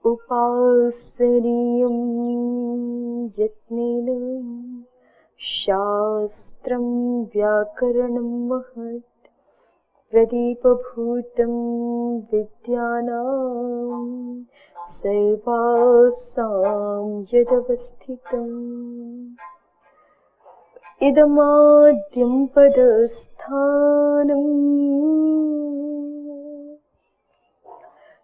उपासनीयं यत्नेन शास्त्रं व्याकरणं महत् प्रदीपभूतं विद्यानां सर्वासां यदवस्थितम् इदमाद्यं पदस्थानम्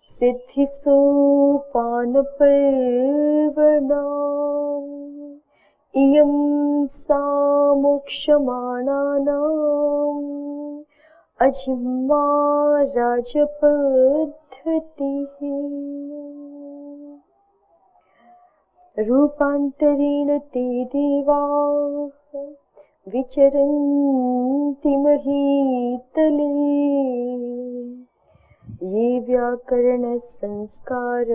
सिद्धिसोपानपर्वणाम् इयं सा मोक्षमाणानाम् अजिह्वा राजपद्धतिः। रूपान्तरेण ते देवाः विचरन्ति महीतले ये व्याकरण संस्कार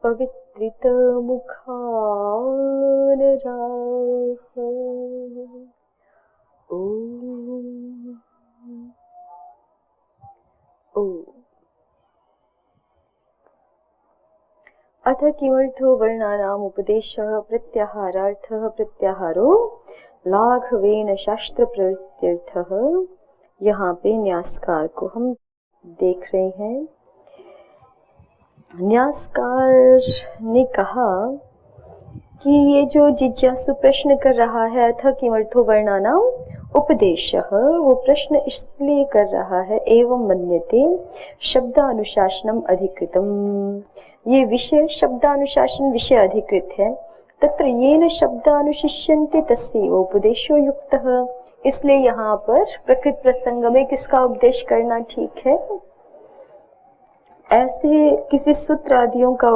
पवित्रित मुखानराः। अथ किमर्थो वर्णानाम् उपदेशः प्रत्याहारार्थः प्रत्याहारो लाघवेन शास्त्र प्रवृत्त्यर्थः। यहाँ पे न्यासकार को हम देख रहे हैं। न्यासकार ने कहा कि ये जो जिज्ञासु प्रश्न कर रहा है अथ किमर्थो वर्णानाम् उपदेशः, वो प्रश्न इसलिए कर रहा है एवं मन्यते शब्दानुशासनम अधिकृतम, ये विषय शब्दानुशासन विषय अधिकृत है। तत्र येन शब्दानुशिष्यन्ते तस्यैव उपदेशो युक्तः, इसलिए यहाँ पर प्रकृत प्रसंग में किसका उपदेश करना ठीक है? ऐसे किसी सूत्र आदियों का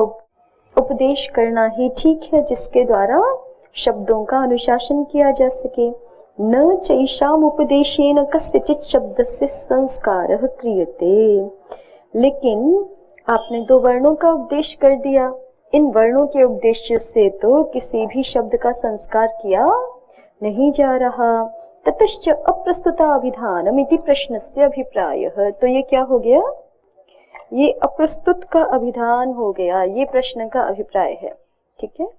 उपदेश करना ही ठीक है जिसके द्वारा शब्दों का अनुशासन किया जा सके। न चैषाम उपदेशेन कस्यचित् शब्दस्य संस्कारः क्रियते, लेकिन आपने दो वर्णों का उपदेश कर दिया, इन वर्णों के उपदेश से तो किसी भी शब्द का संस्कार किया नहीं जा रहा। ततश्च अप्रस्तुताभिधानम् इति प्रश्नस्य अभिप्रायः, तो ये क्या हो गया? ये अप्रस्तुत का अभिधान हो गया, ये प्रश्न का अभिप्राय है। ठीक है।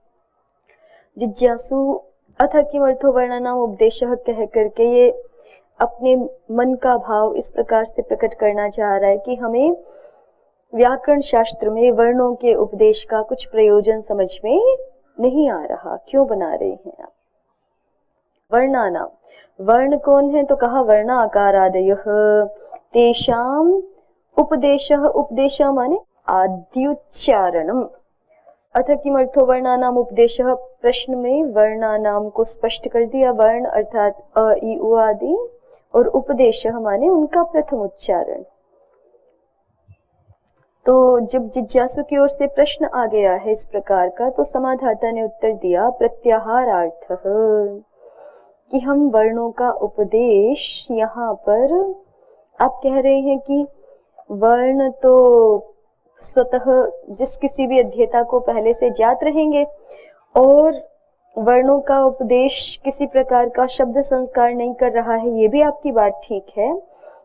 जिज्ञासु अथ किमर्थो वर्णानाम् उपदेशः कह करके ये अपने मन का भाव इस प्रकार से प्रकट करना चाह रहा है कि हमें व्याकरण शास्त्र में वर्णों के उपदेश का कुछ प्रयोजन समझ में नहीं आ रहा। क्यों बना रहे हैं आप? वर्णानाम, वर्ण कौन है? तो कहा वर्णा आकारादयः तेषाम उपदेशः, उपदेश माने आद्युच्चारणम। अथ किमर्थो वर्णानाम उपदेशः, प्रश्न में वर्णानाम को स्पष्ट कर दिया, वर्ण अर्थात अ ई उ आदि, और उपदेशः माने उनका प्रथम उच्चारण। तो जब जिज्ञासु की ओर से प्रश्न आ गया है इस प्रकार का, तो समाधाता ने उत्तर दिया प्रत्याहारार्थः, कि हम वर्णों का उपदेश यहाँ पर आप कह रहे हैं कि वर्ण तो स्वतः जिस किसी भी अध्येता को पहले से ज्ञात रहेंगे, और वर्णों का उपदेश किसी प्रकार का शब्द संस्कार नहीं कर रहा है, ये भी आपकी बात ठीक है।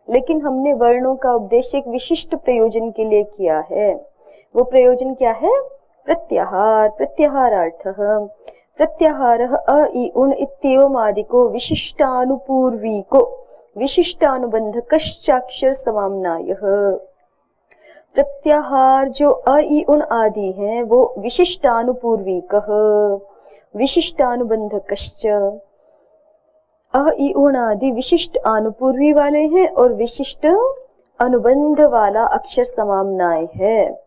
लेकिन हमने वर्णों का उपदेश एक विशिष्ट प्रयोजन के लिए किया है। वो प्रयोजन क्या है? प्रत्याहार, प्रत्याहारार्थः। प्रत्याहारः अ इ उण इत्येवमादिको विशिष्टानुपूर्वीको विशिष्टानुबंधकश्चाक्षर समाम्नायः। प्रत्याहार जो अ इ उण आदि हैं वो विशिष्टानुपूर्वीकः विशिष्टानुबंधकश्च, अ इ उण आदि विशिष्ट अनुपूर्वी वाले हैं और विशिष्ट अनुबंध वाला अक्षर समाम्नाय है।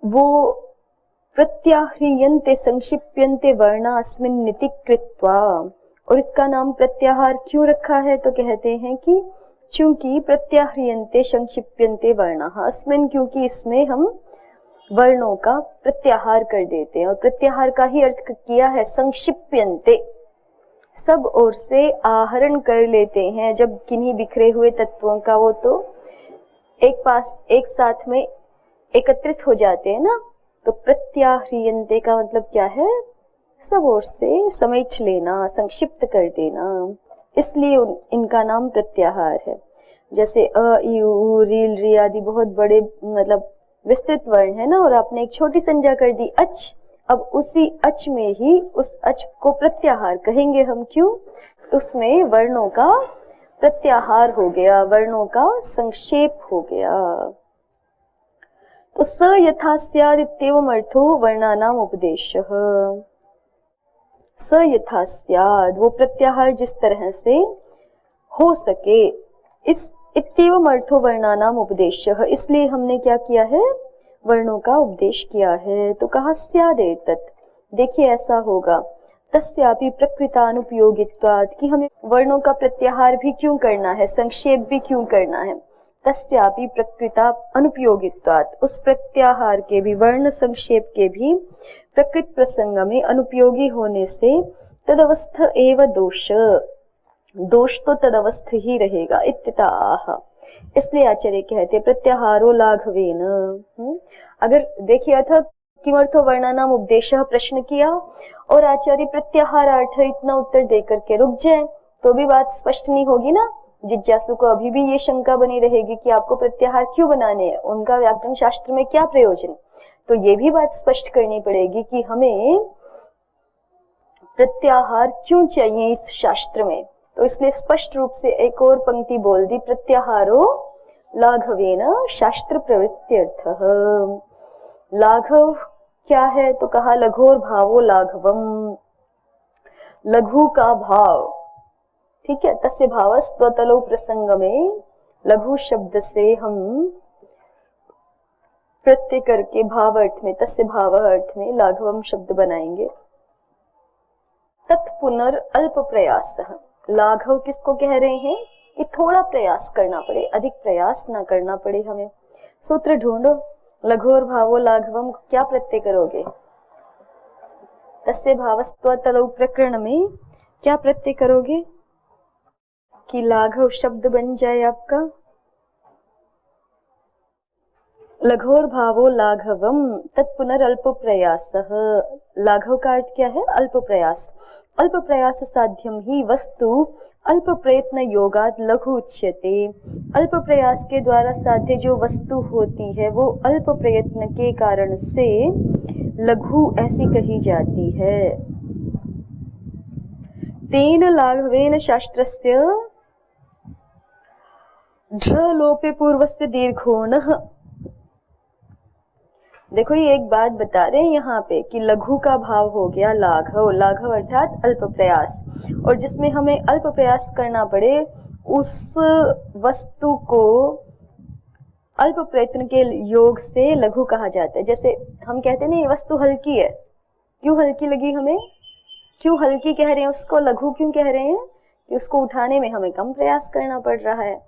वो प्रत्याह्रियन्ते संक्षिप्यन्ते वर्णा अस्मिन् निति कृत्वा, और इसका नाम प्रत्याहार क्यों रखा है? तो कहते हैं कि चूंकि प्रत्याह्रियन्ते संक्षिप्यन्ते वर्णाः अस्मिन्, क्योंकि इसमें हम वर्णों का प्रत्याहार कर देते हैं, और प्रत्याहार का ही अर्थ किया है संक्षिप्यन्ते, सब ओर से आहरण कर लेते हैं। जब किन्हीं बिखरे हुए तत्वों का वो तो एक साथ में एकत्रित हो जाते हैं ना, तो प्रत्याह्रियन्ते का मतलब क्या है? सब ओर से समेट लेना, संक्षिप्त कर देना, इसलिए इनका नाम प्रत्याहार है। जैसे अ ई उ रील री आदि बहुत बड़े मतलब विस्तृत वर्ण है ना, और आपने एक छोटी संज्ञा कर दी अच। अब उसी अच में ही उस अच को प्रत्याहार कहेंगे हम। क्यों? उसमें वर्णों का प्रत्याहार हो गया, वर्णों का संक्षेप हो गया। तो स यथा स्याद् इत्येवम् अर्थो वर्णानाम उपदेशः। स यथा स्याद्, वो प्रत्याहार जिस तरह से हो सके, इस इत्येवम् अर्थो वर्णानाम उपदेशः, इसलिए हमने क्या किया है? वर्णों का उपदेश किया है। तो कहा स्यादेतत्, देखिए ऐसा होगा। तस्यापि प्रकृतानुपयोगित्वात्, कि हमें वर्णों का प्रत्याहार भी क्यों करना है, संक्षेप भी क्यों करना है? तस्यापि प्रकृता अनुपयोगित्वात्, उस प्रत्याहार के भी, वर्ण संक्षेप के भी प्रकृत प्रसंग में अनुपयोगी होने से तदवस्थ एव दोष, दोष तो तदवस्थ ही रहेगा। इत्यतः, इसलिए आचार्य कहते प्रत्याहारो लाघवेन। अगर देखिए था किमर्थो वर्णानाम उपदेशः प्रश्न किया और आचार्य प्रत्याहारार्थ इतना उत्तर देकर के रुक जाए तो भी बात स्पष्ट नहीं होगी ना। जिज्ञासु को अभी भी ये शंका बनी रहेगी कि आपको प्रत्याहार क्यों बनाने हैं, उनका व्याकरण शास्त्र में क्या प्रयोजन। तो ये भी बात स्पष्ट करनी पड़ेगी कि हमें प्रत्याहार क्यों चाहिए इस शास्त्र में। तो इसलिए स्पष्ट रूप से एक और पंक्ति बोल दी, प्रत्याहारो लाघवेन शास्त्र प्रवृत्त्यर्थः। लाघव क्या है? तो कहा लघोर भावो लाघवम, लघु का भाव, ठीक है। तस्य भावस्त्वतलो प्रसंग में लघु शब्द से हम प्रत्यय करके भाव अर्थ में, तस्य भाव अर्थ में लाघवम शब्द बनाएंगे। तत्पुनर अल्प प्रयास, लाघव किसको कह रहे हैं? कि थोड़ा प्रयास करना पड़े, अधिक प्रयास ना करना पड़े हमें। सूत्र ढूंढो, लघोर भावो लाघवम क्या प्रत्यय करोगे? तस्य भावस्त्वतलो प्रकरण में क्या प्रत्यय करोगे कि लाघव शब्द बन जाए आपका? लघोर भावो लाघवम तत्पुनरल्प प्रयासः। लाघव का अर्थ क्या है? अल्प प्रयास। अल्प प्रयास साध्यम ही वस्तु अल्प प्रयत्न योगाद लघु उच्यते। अल्प प्रयास के द्वारा साध्य जो वस्तु होती है वो अल्प प्रयत्न के कारण से लघु ऐसी कही जाती है। तेन लाघवेन शास्त्रस्य ढ लोपे पूर्वस्य दीर्घोणः। देखो ये एक बात बता रहे हैं यहाँ पे कि लघु का भाव हो गया लाघव, लाघव अर्थात अल्प प्रयास, और जिसमें हमें अल्प प्रयास करना पड़े उस वस्तु को अल्प प्रयत्न के योग से लघु कहा जाता है। जैसे हम कहते हैं ना ये वस्तु हल्की है, क्यों हल्की लगी हमें, क्यों हल्की कह रहे हैं उसको, लघु क्यों कह रहे हैं? कि उसको उठाने में हमें कम प्रयास करना पड़ रहा है,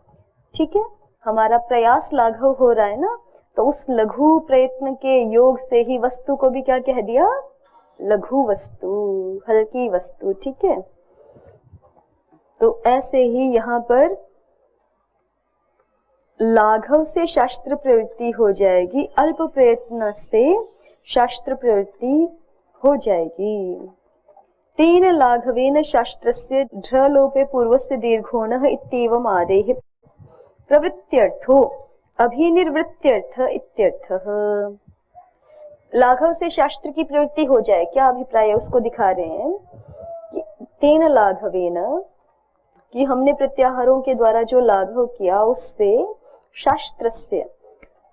ठीक है। हमारा प्रयास लाघव हो रहा है ना, तो उस लघु प्रयत्न के योग से ही वस्तु को भी क्या कह दिया? लघु वस्तु, हल्की वस्तु, ठीक है। तो ऐसे ही यहाँ पर लाघव से शास्त्र प्रवृत्ति हो जाएगी, अल्प प्रयत्न से शास्त्र प्रवृत्ति हो जाएगी। तेन लाघवेन शास्त्रस्य ढ लोपे पूर्वस्य दीर्घोणः इत्येवम् आदेः प्रवृत्त्यर्थो अभिनिर्वृत्त्यर्थ इत्यर्थः। लाघव से शास्त्र की प्रवृत्ति हो जाए, क्या अभिप्राय है उसको दिखा रहे हैं कि तेन लाघवेन, कि हमने प्रत्याहारों के द्वारा जो लाघव किया उससे शास्त्रस्य,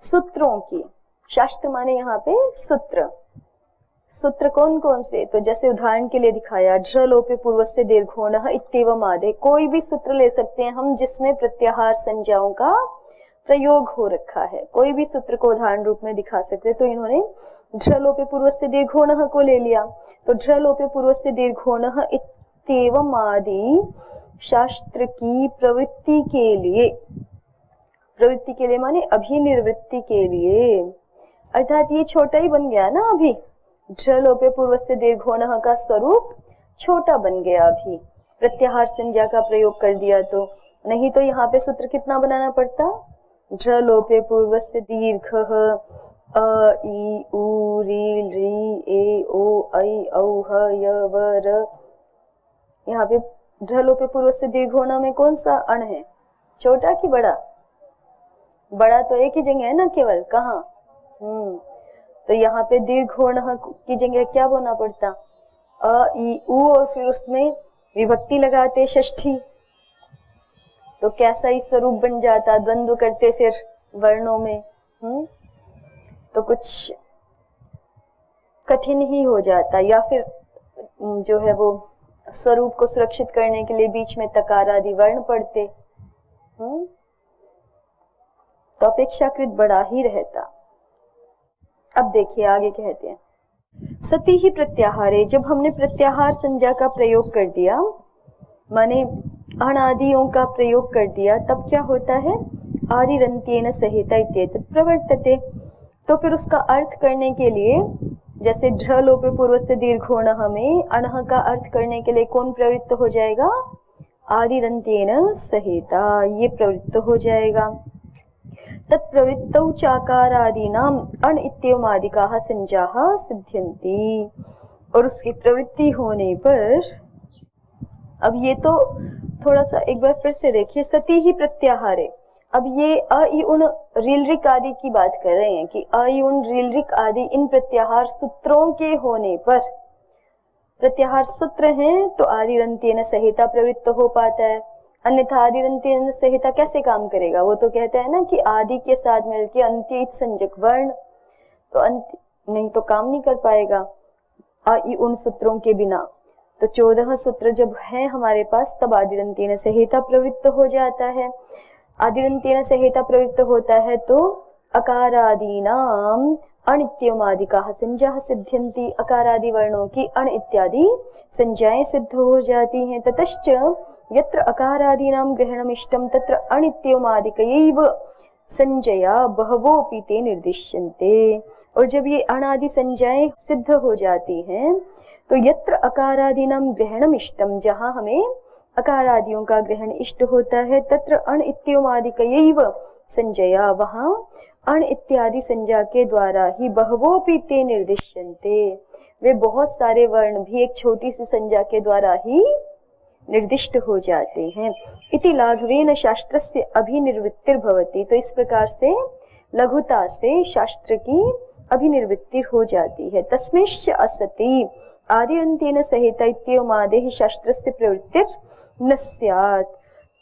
सूत्रों की, शास्त्र माने यहाँ पे सूत्र, सूत्र कौन कौन से? तो जैसे उदाहरण के लिए दिखाया ढ लोपे पूर्वस्य दीर्घोणः इत्येवम् आदेः, कोई भी सूत्र ले सकते हैं हम जिसमें प्रत्याहार संज्ञाओं का प्रयोग हो रखा है, कोई भी सूत्र को उदाहरण रूप में दिखा सकते। तो इन्होंने ढ लोपे पूर्वस्य दीर्घोणः को ले लिया, तो ढ लोपे पूर्वस्य दीर्घोणः इत्येवम् आदि शास्त्र की प्रवृत्ति के लिए, प्रवृत्ति के लिए माने अभिनिर्वृत्ति के लिए, अर्थात ये छोटा ही बन गया ना अभी, ढ लोपे पूर्वस्य दीर्घोणः का स्वरूप छोटा बन गया अभी, प्रत्याहार संज्ञा का प्रयोग कर दिया तो। नहीं तो यहाँ पे सूत्र कितना बनाना पड़ता? ढ लोपे पूर्वस्य दीर्घः अ ई उ री री ए ओ ऐ औ ह य व र। यहाँ पे ढ लोपे पूर्वस्य दीर्घोण में कौन सा अण है, छोटा कि बड़ा? बड़ा तो एक ही जगह है ना केवल, कहाँ? तो यहाँ पे दीर्घोण की जगह क्या बोलना पड़ता, अ ई उ, और फिर उसमें विभक्ति लगाते षष्ठी, तो कैसा ही स्वरूप बन जाता, द्वंद्व करते फिर वर्णों में। तो कुछ कठिन ही हो जाता, या फिर जो है वो स्वरूप को सुरक्षित करने के लिए बीच में तकार आदि वर्ण पढ़ते, तो अपेक्षाकृत बड़ा ही रहता। अब देखिए आगे कहते हैं, सती ही प्रत्याहारे, जब हमने प्रत्याहार संज्ञा का प्रयोग कर दिया, माने अणादियों का प्रयोग कर दिया, तब क्या होता है, आदिरंत्येन सहिता इत्येतत् प्रवर्तते। तो फिर उसका अर्थ करने के लिए, जैसे ढ्र लोपे पूर्व से दीर्घोण, हमें अणह का अर्थ करने के लिए कौन प्रवृत्त हो जाएगा, आदिरंत्येन सहिता, ये प्रवृत्त हो जाएगा। तत्प्रवृत्तौ चाकारादीनाम अण इत्येवमादिकाः संज्ञाः सिद्ध्यन्ति, और उसकी प्रवृत्ति होने पर, अब ये तो थोड़ा सा एक बार फिर से देखिए, सती ही प्रत्याहारे, अब ये अ इ उन रीलरिक आदि की बात कर रहे हैं कि अ इ उन रीलरिक आदि इन प्रत्याहार सूत्रों के होने पर, प्रत्याहार सूत्र हैं तो आदिरंत्येन सहिता प्रवृत्त हो पाता है, अन्यथा आदिरंत्येन सहिता कैसे काम करेगा, वो तो कहता है ना कि आदि के साथ मिलकर अंत्य संज्ञक वर्ण, तो अंत नहीं तो काम नहीं कर पाएगा अ इ उन सूत्रों के बिना। तो 14 सूत्र जब है हमारे पास, तब आदिरंत्येन सहिता प्रवृत्त हो जाता है। आदिरंत्येन सहिता प्रवृत्त होता है तो अकारादीनाम अण इत्येवमादिकाः संज्ञाः सिद्ध्यन्ति, अकारादि वर्णों की अण इत्यादि संज्ञाएं सिद्ध हो जाती हैं। ततश्च यत्र अकारादीनां ग्रहणमिष्टं तत्र अण इत्येवमादिकैव संज्ञया बहवोऽपि ते निर्दिश्यन्ते, और जब ये अणादि संज्ञाएं सिद्ध हो जाती हैं, तो यत्र अकारादीनां ग्रहणमिष्टं, जहां हमें अकारादियों का ग्रहण इष्ट होता है, तत्र अण इत्येवमादिकैव संज्ञया, वहां अण इत्यादि संज्ञा के द्वारा ही बहवोऽपि ते निर्दिश्यन्ते, वे बहुत सारे वर्ण भी एक छोटी सी संज्ञा के द्वारा ही निर्दिष्ट हो जाते हैं। इति लाघवेन शास्त्रस्य अभिनिर्वृत्तिर्भवति, तो इस प्रकार से लघुता से शास्त्र की अभिनिर्वृत्ति हो जाती है। तस्मिंश्च असति आदिरंत्येन सहिता इत्येवमादेः शास्त्रस्य प्रवृत्तिर् न स्यात्।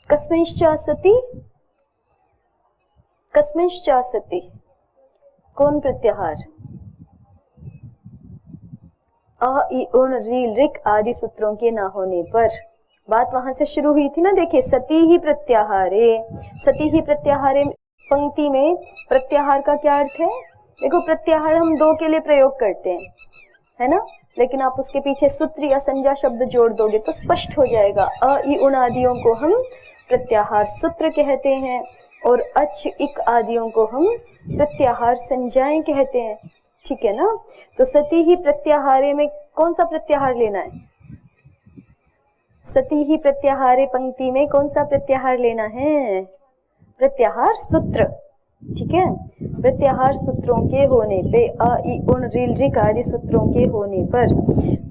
कस्मिंश्च असति, कस्मिंश्च असति, कौन प्रत्याहार, अ इ उण रील रिक आदि सूत्रों के ना होने पर, बात वहां से शुरू हुई थी ना। देखिए, सती ही प्रत्याहारे, सती ही प्रत्याहारे पंक्ति में प्रत्याहार का क्या अर्थ है, देखो प्रत्याहार हम दो के लिए प्रयोग करते हैं, है ना, लेकिन आप उसके पीछे सूत्र या संज्ञा शब्द जोड़ दोगे तो स्पष्ट हो जाएगा। अ इ उण आदियों को हम प्रत्याहार सूत्र कहते हैं, और अच इक आदियों को हम प्रत्याहार संज्ञाएं कहते हैं, ठीक है ना। तो सती ही प्रत्याहारे में कौन सा प्रत्याहार लेना है, सती ही प्रत्याहारे पंक्ति में कौन सा प्रत्याहार लेना है, प्रत्याहार सूत्र, ठीक है। प्रत्याहार सूत्रों के होने पे, अ इ उण रील रिक आदि सूत्रों के होने पर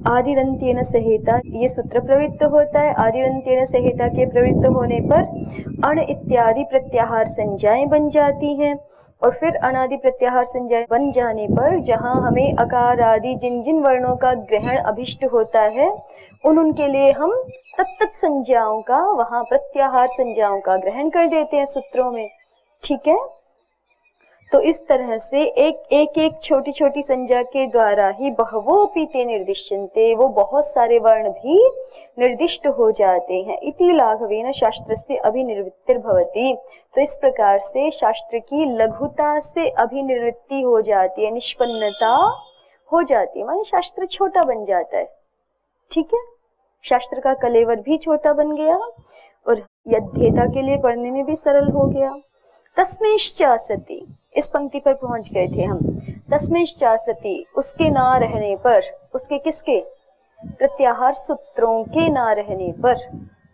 आदिरंत्येन सहिता ये सूत्र प्रवृत्त होता है। आदिरंत्येन सहिता के प्रवृत्त होने पर अण इत्यादि प्रत्याहार संज्ञाएं बन जाती हैं, और फिर अनादि प्रत्याहार संज्ञाएं बन जाने पर जहां हमें अकार आदि जिन जिन वर्णों का ग्रहण अभिष्ट होता है, उनके लिए हम तत्त संज्ञाओं का, वहां प्रत्याहार संज्ञाओं का ग्रहण कर देते हैं सूत्रों में, ठीक है। तो इस तरह से एक छोटी छोटी संज्ञा के द्वारा ही बहवोऽपि ते निर्दिश्यन्ते, वो बहुत सारे वर्ण भी निर्दिष्ट हो जाते हैं। इति लाघवेन शास्त्रस्य अभिनिर्वृत्तिर्भवति, तो इस प्रकार से शास्त्र की लघुता से अभिनिवृत्ति हो जाती है, निष्पन्नता हो जाती है, माने शास्त्र छोटा बन जाता है, ठीक है। शास्त्र का कलेवर भी छोटा बन गया और यद्धेता के लिए पढ़ने में भी सरल हो गया। तस्मिंश्च असति, इस पंक्ति पर पहुंच गए थे हम। तस्मिंश्च असति, उसके ना रहने पर, उसके किसके, प्रत्याहार सूत्रों के ना रहने पर,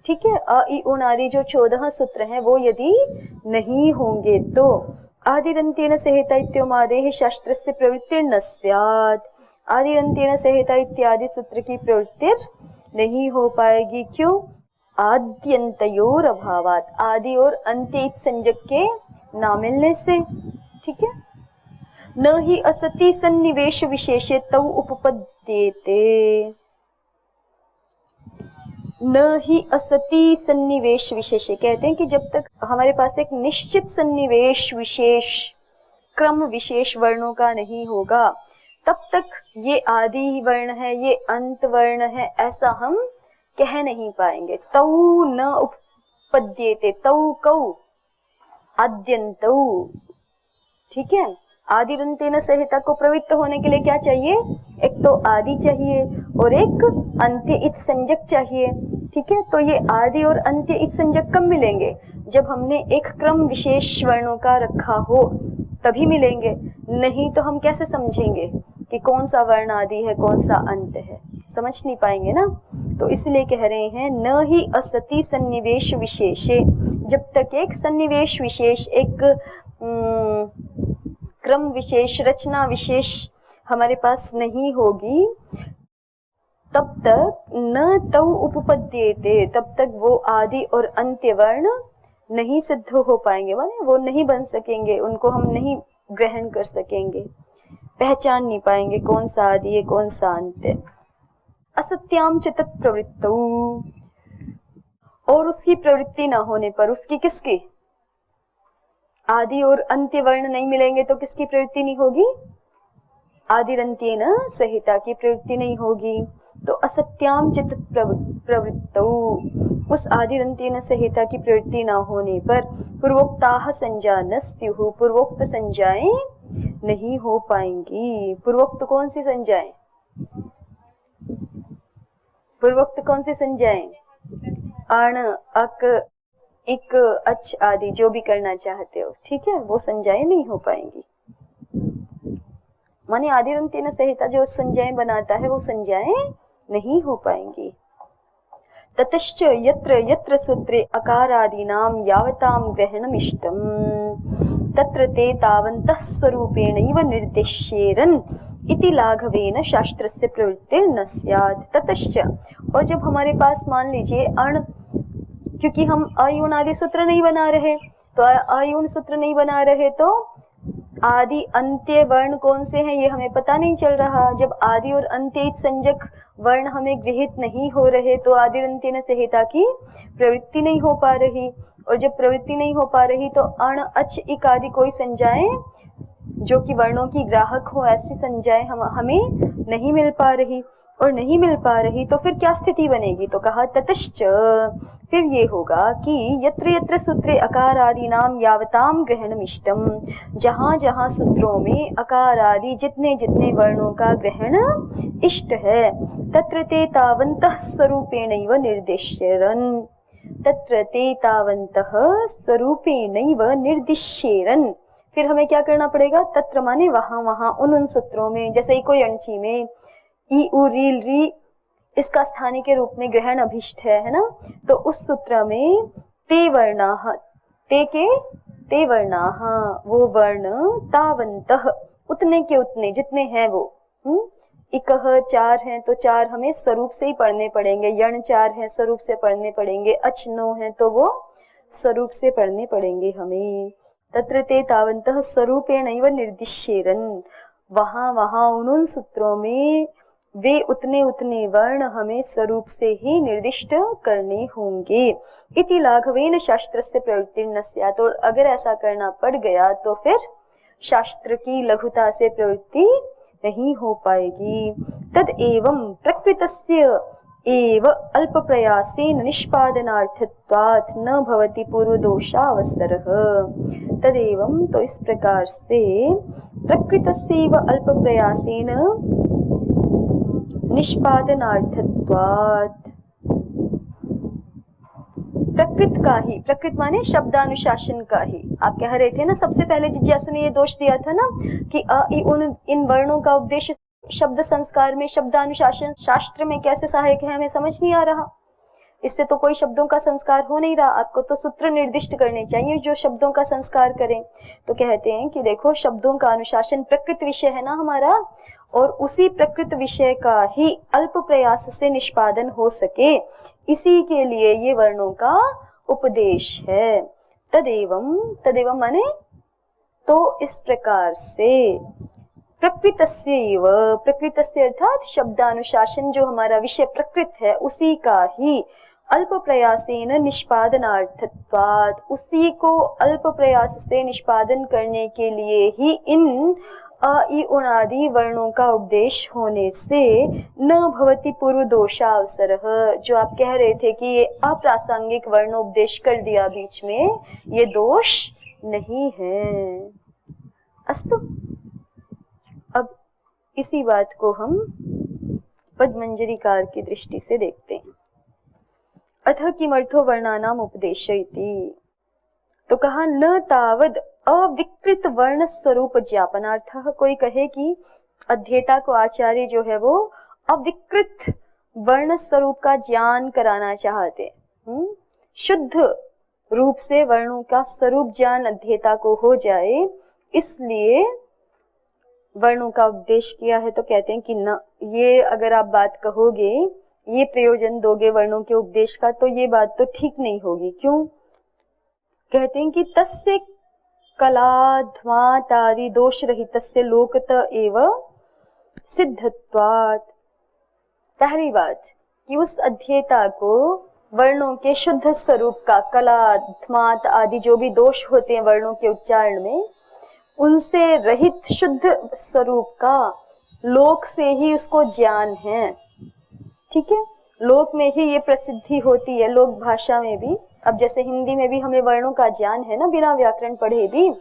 ठीक है। अ इ उण आदि जो 14 सूत्र हैं वो यदि नहीं होंगे तो आदिरंत्येन सहिता इत्योमादेः शास्त्रस्य प्रवृत्तिर्न स्यात्, आदिरंत्येन सहिता इत्यादि सूत्र की प्रवृत्ति नहीं हो पाएगी। क्यों, आद्यंतयोर अभावात, आदि और अंत्य संज्ञक के ना मिलने से, ठीक है। न ही असति सन्निवेश विशेषे तौ उपपद्येते। न ही असति सन्निवेश विशेष, कहते हैं कि जब तक हमारे पास एक निश्चित सन्निवेश विशेष क्रम विशेष वर्णों का नहीं होगा तब तक ये आदि वर्ण है, ये अंत वर्ण है, ऐसा हम कह नहीं पाएंगे। तौ न उपपद्येते, तौ कौ आद्यन्तौ, ठीक है। आदिरंतेन संहिता को प्रवृत्त होने के लिए क्या चाहिए? एक तो आदि चाहिए और एक अंत्य इत संज्ञक चाहिए, ठीक है। तो ये आदि और अंत्य इत संज्ञक कब मिलेंगे? जब हमने एक क्रम विशेष वर्णों का रखा हो तभी मिलेंगे, नहीं तो हम कैसे समझेंगे कि कौन सा वर्ण आदि है कौन सा अंत है? समझ नहीं पाएंगे ना। तो इसलिए कह रहे हैं न ही असति सन्निवेश विशेषे, जब तक एक सन्निवेश विशेष, एक क्रम विशेष, रचना विशेष हमारे पास नहीं होगी तब तक न तौ उपपद्येते, तब तक वो आदि और अंत्य वर्ण नहीं सिद्ध हो पाएंगे, माने वो नहीं बन सकेंगे, उनको हम नहीं ग्रहण कर सकेंगे, पहचान नहीं पाएंगे कौन सा आदि है कौन सा अंत्य। असत्याम च तत्प्रवृत्तौ, और उसकी प्रवृत्ति ना होने पर, उसकी किसकी? आदि और अंत्य वर्ण नहीं मिलेंगे तो किसकी प्रवृत्ति नहीं होगी? आदिरंत्येन संहिता की प्रवृत्ति नहीं होगी। तो असत्याम चित प्रवृत्तौ, उस आदिरंत्येन संहिता की प्रवृत्ति ना होने पर पूर्वोक्ताः संज्ञा न स्युः, पूर्वोक्त संज्ञाएं नहीं हो पाएंगी। पूर्वोक्त कौन सी संज्ञाएं? पूर्वोक्त कौन सी संज्ञाएं? अण, अक, इक, अच आदि जो भी करना चाहते हो, ठीक है, वो संज्ञाएं नहीं हो पाएंगी। माने आदिरंत्येन संहिता जो संज्ञाएं बनाता है वो संज्ञाएं नहीं हो पाएंगी। ततश्च यत्र यत्र सूत्रे अकारादीनां यावतां ग्रहणमिष्टं तत्र ते तावन्तः स्वरूपेणैव निर्दिश्येरन् इति लाघवेन शास्त्रस्य प्रवृत्तिर्न स्यात्। ततश्च, और जब हमारे पास मान लीजिए अण, क्योंकि हम अयुण आदि सूत्र नहीं बना रहे, तो अयुण सूत्र नहीं बना रहे तो आदि अंत्य वर्ण कौन से हैं ये हमें पता नहीं चल रहा। जब आदि और अंत्य संज्ञक वर्ण हमें गृहित नहीं हो रहे तो आदिरंत्येन संहिता की प्रवृत्ति नहीं हो पा रही, और जब प्रवृत्ति नहीं हो पा रही तो अण, अच, इक आदि कोई संज्ञाएं जो कि वर्णों की ग्राहक हो ऐसी संज्ञाएं हमें नहीं मिल पा रही, और नहीं मिल पा रही तो फिर क्या स्थिति बनेगी? तो कहा ततश्च, फिर ये होगा कि यत्र यत्र सूत्रे अकार आदि नाम यावताम ग्रहणमिष्टम, जहाँ जहाँ सूत्रों में अकार आदि जितने जितने वर्णों का ग्रहण इष्ट है, तत्र ते तावन्तः स्वरूपेणैव निर्दिश्येरन्, तत्र ते तावन्तः स्वरूपेणैव निर्दिश्येरन्। फिर हमें क्या करना पड़ेगा? तत्र माने वहां वहां, उन सूत्रों में, जैसे कोई अणची में ई उ रील री इसका स्थानीय के रूप में ग्रहण अभिष्ट है ना, तो उस सूत्र में ते वर्णाः, ते वर्णाः, वो वर्ण तावन्तः, उतने के उतने जितने हैं वो, इकह 4 हैं तो 4 हमें स्वरूप से ही पढ़ने पड़ेंगे, यण 4 हैं स्वरूप से पढ़ने पड़ेंगे, अच 9 हैं तो वो स्वरूप से पढ़ने पड़ेंगे हमें। तत्र ते तावन्तः स्वरूपेणैव निर्दिश्येरन्, वहां वहां उन सूत्रों में वे उतने उतने वर्ण हमें स्वरूप से ही निर्दिष्ट करने होंगे। इति लाघवेन शास्त्रस्य प्रवृत्तिर्न स्यात्, और अगर ऐसा करना पड़ गया तो फिर शास्त्र की लघुता से प्रवृत्ति नहीं हो पाएगी। तद एवं प्रकृतस्य एव अल्प प्रयासेन निष्पादनार्थत्वात् न भवति पूर्वदोषावसरः। तदेवं, तो इस प्रकार से प्रकृतस्य एव अल्प प्रयासेन निष्पादनार्थत्वात्, प्रकृत का ही, प्रकृत माने शब्दानुशासन का ही, आप कह रहे थे ना सबसे पहले जिज्ञासु ने ये दोष दिया था ना कि इन वर्णों का उपदेश शब्द संस्कार में, शब्दानुशासन शास्त्र में कैसे सहायक है हमें समझ नहीं आ रहा। इससे तो कोई शब्दों का संस्कार हो नहीं रहा, आपको तो सूत्र निर्दिष्ट करने चाहिए जो शब्दों का संस्कार करें। तो कहते हैं कि देखो शब्दों का अनुशासन प्रकृत विषय है ना हमारा, और उसी प्रकृत विषय का ही अल्प प्रयास से निष्पादन हो सके, इसी के लिए ये वर्णों का उपदेश है। तदेवं, तदेवं माने तो इस प्रकार से प्रकृतस्यैव, प्रकृतस्य अर्थात शब्दानुशासन, जो हमारा विषय प्रकृत है उसी का ही अल्प प्रयासेन निष्पादनार्थत्वात्, उसी को अल्प प्रयास से निष्पादन करने के लिए ही इन अ इ उणादि वर्णों का उपदेश होने से न भवति पूर्व दोषावसरः, जो आप कह रहे थे कि ये अप्रासंगिक वर्णोपदेश कर दिया बीच में, ये दोष नहीं है। अस्तु, अब इसी बात को हम पद्मंजरीकार की दृष्टि से देखते हैं। अथ किमर्थो वर्णानाम उपदेश इति, तो कहा न तावद अविकृत वर्ण स्वरूप ज्ञापनार्थः, कोई कहे कि अध्येता को आचार्य जो है वो अविकृत वर्ण स्वरूप का ज्ञान कराना चाहते, शुद्ध रूप से वर्णों का स्वरूप ज्ञान अध्येता को हो जाए, इसलिए वर्णों का उपदेश किया है। तो कहते हैं कि न, ये अगर आप बात कहोगे, ये प्रयोजन दोगे वर्णों के उपदेश का, तो ये बात तो ठीक नहीं होगी। क्यों? कहते हैं कि तस्य कलाध्वातादि दोष रहितस्य लोकत एव सिद्धत्वात्। पहली बात कि उस अध्येता को वर्णों के शुद्ध स्वरूप का, कलाध्मात आदि जो भी दोष होते हैं वर्णों के उच्चारण में, उनसे रहित शुद्ध स्वरूप का लोक से ही उसको ज्ञान है। ठीक है, लोक में ही ये प्रसिद्धि होती है, लोक भाषा में भी। अब जैसे हिंदी में भी हमें वर्णों का ज्ञान है ना, बिना व्याकरण पढ़े भी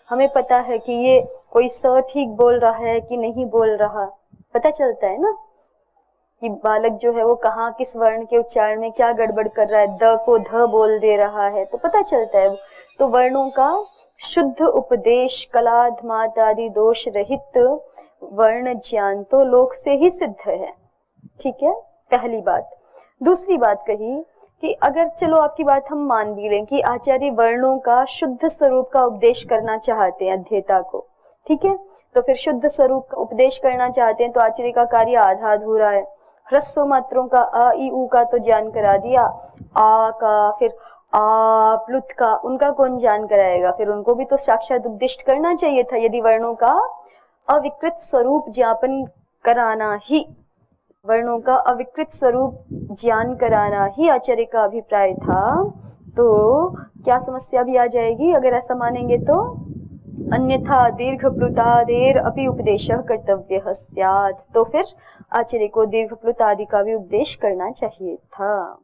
हमें पता है कि ये कोई स ठीक बोल रहा है कि नहीं बोल रहा, पता चलता है ना, कि बालक जो है वो कहाँ किस वर्ण के उच्चारण में क्या गड़बड़ कर रहा है, द को ध बोल दे रहा है, तो पता चलता है। तो वर्णों का शुद्ध उपदेश, कलाध्मात आदि दोष रहित वर्ण ज्ञान तो लोक से ही सिद्ध है। ठीक है, पहली बात। दूसरी बात कही कि अगर चलो आपकी बात हम मान भी लें कि आचार्य वर्णों का शुद्ध स्वरूप का उपदेश करना चाहते हैं अध्येता को, ठीक है, तो फिर शुद्ध स्वरूप का उपदेश करना चाहते हैं तो आचार्य का कार्य आधा अधूरा है। ह्रस्व मात्रों का अ ई उ का तो ज्ञान करा दिया, आ का, फिर आ प्लुत का, उनका कौन ज्ञान कराएगा? फिर उनको भी तो साक्षात उपदिष्ट करना चाहिए था। यदि वर्णों का अविकृत स्वरूप ज्ञापन कराना ही, वर्णों का अविकृत स्वरूप ज्ञान कराना ही आचार्य का अभिप्राय था, तो क्या समस्या भी आ जाएगी अगर ऐसा मानेंगे तो? अन्यथा दीर्घ प्लुतादेर अपि उपदेशः कर्तव्यः स्यात्, तो फिर आचार्य को दीर्घ प्लुतादि का भी उपदेश करना चाहिए था।